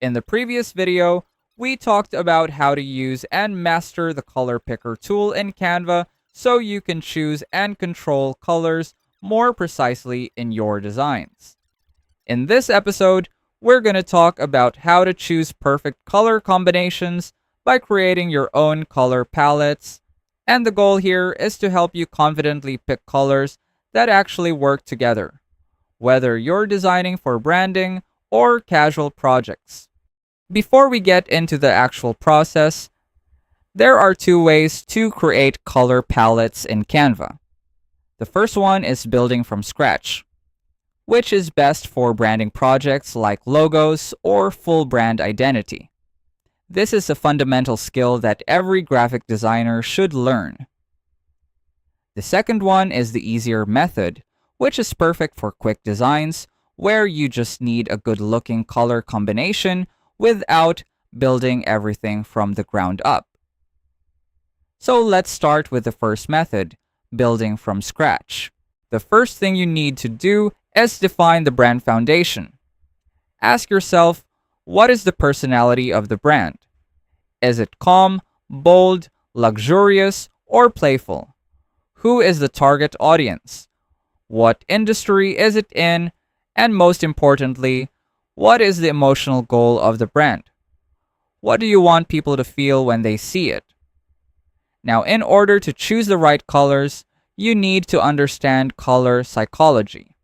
In the previous video, we talked about how to use and master the color picker tool in Canva so you can choose and control colors more precisely in your designs. In this episode, we're going to talk about how to choose perfect color combinations by creating your own color palettes, and the goal here is to help you confidently pick colors that actually work together, whether you're designing for branding or casual projects. Before we get into the actual process, there are two ways to create color palettes in Canva. The first one is building from scratch, which is best for branding projects like logos or full brand identity. This is a fundamental skill that every graphic designer should learn. The second one is the easier method, which is perfect for quick designs where you just need a good-looking color combination without building everything from the ground up. So let's start with the first method, building from scratch. The first thing you need to do is define the brand foundation. Ask yourself, what is the personality of the brand? Is it calm, bold, luxurious, or playful? Who is the target audience? What industry is it in? And most importantly, what is the emotional goal of the brand? What do you want people to feel when they see it? Now, in order to choose the right colors, you need to understand color psychology.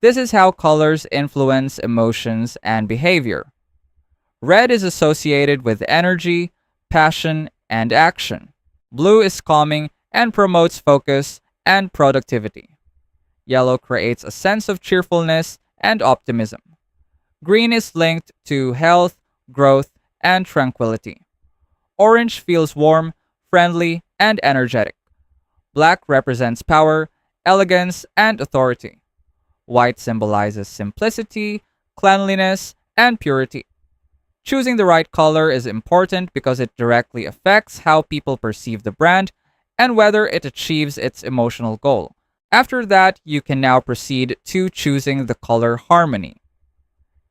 This is how colors influence emotions and behavior. Red is associated with energy, passion, and action. Blue is calming and promotes focus and productivity. Yellow creates a sense of cheerfulness and optimism. Green is linked to health, growth, and tranquility. Orange feels warm, friendly, and energetic. Black represents power, elegance, and authority. White symbolizes simplicity, cleanliness, and purity. Choosing the right color is important because it directly affects how people perceive the brand and whether it achieves its emotional goal. After that, you can now proceed to choosing the color harmony.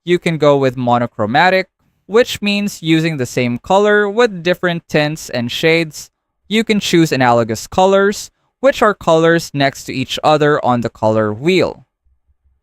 You can go with monochromatic, which means using the same color with different tints and shades. You can choose analogous colors, which are colors next to each other on the color wheel.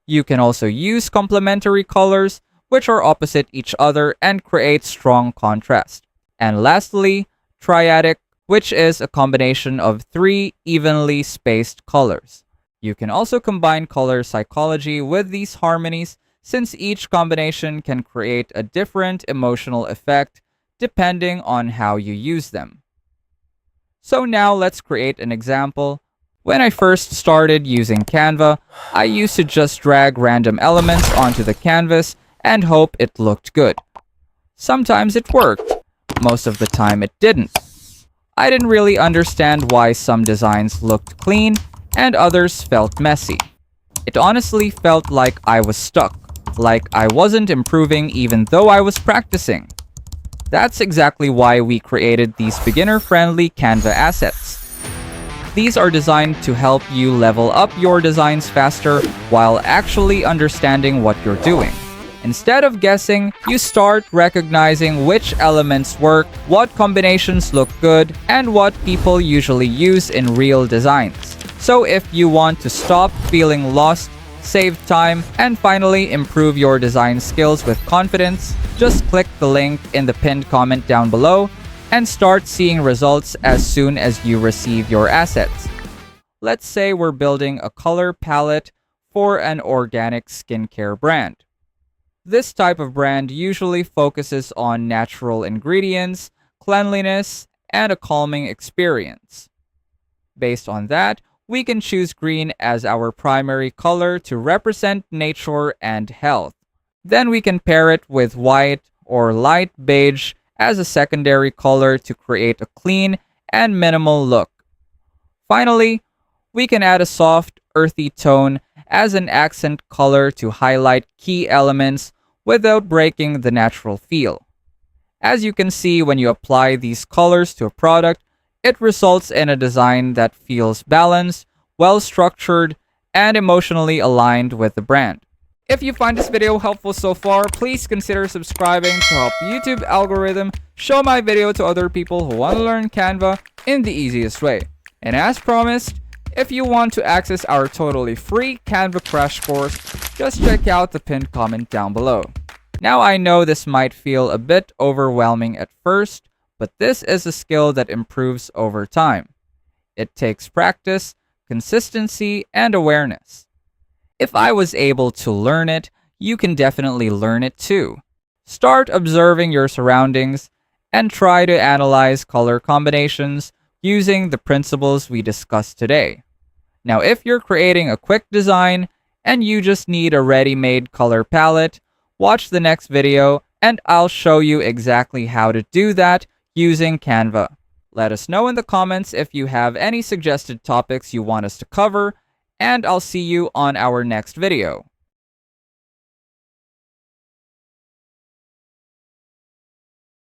You can also use complementary colors, which are opposite each other and create strong contrast. And lastly, triadic, which is a combination of 3 evenly spaced colors. You can also combine color psychology with these harmonies, since each combination can create a different emotional effect depending on how you use them. So now let's create an example. When I first started using Canva, I used to just drag random elements onto the canvas and hope it looked good. Sometimes it worked. Most of the time it didn't. I didn't really understand why some designs looked clean and others felt messy. It honestly felt like I was stuck, like I wasn't improving even though I was practicing. That's exactly why we created these beginner-friendly Canva assets. These are designed to help you level up your designs faster while actually understanding what you're doing. Instead of guessing, you start recognizing which elements work, what combinations look good, and what people usually use in real designs. So if you want to stop feeling lost, save time, and finally improve your design skills with confidence, just click the link in the pinned comment down below and start seeing results as soon as you receive your assets. Let's say we're building a color palette for an organic skincare brand. This type of brand usually focuses on natural ingredients, cleanliness, and a calming experience. Based on that, we can choose green as our primary color to represent nature and health. Then we can pair it with white or light beige as a secondary color to create a clean and minimal look. Finally, we can add a soft, earthy tone as an accent color to highlight key elements without breaking the natural feel. As you can see, when you apply these colors to a product, it results in a design that feels balanced, well-structured, and emotionally aligned with the brand. If you find this video helpful so far, please consider subscribing to help YouTube algorithm show my video to other people who want to learn Canva in the easiest way. And as promised, if you want to access our totally free Canva crash course, just check out the pinned comment down below. Now I know this might feel a bit overwhelming at first, but this is a skill that improves over time. It takes practice, consistency, and awareness. If I was able to learn it, you can definitely learn it too. Start observing your surroundings and try to analyze color combinations using the principles we discussed today. Now, if you're creating a quick design and you just need a ready-made color palette, watch the next video and I'll show you exactly how to do that using Canva. Let us know in the comments if you have any suggested topics you want us to cover, and I'll see you on our next video.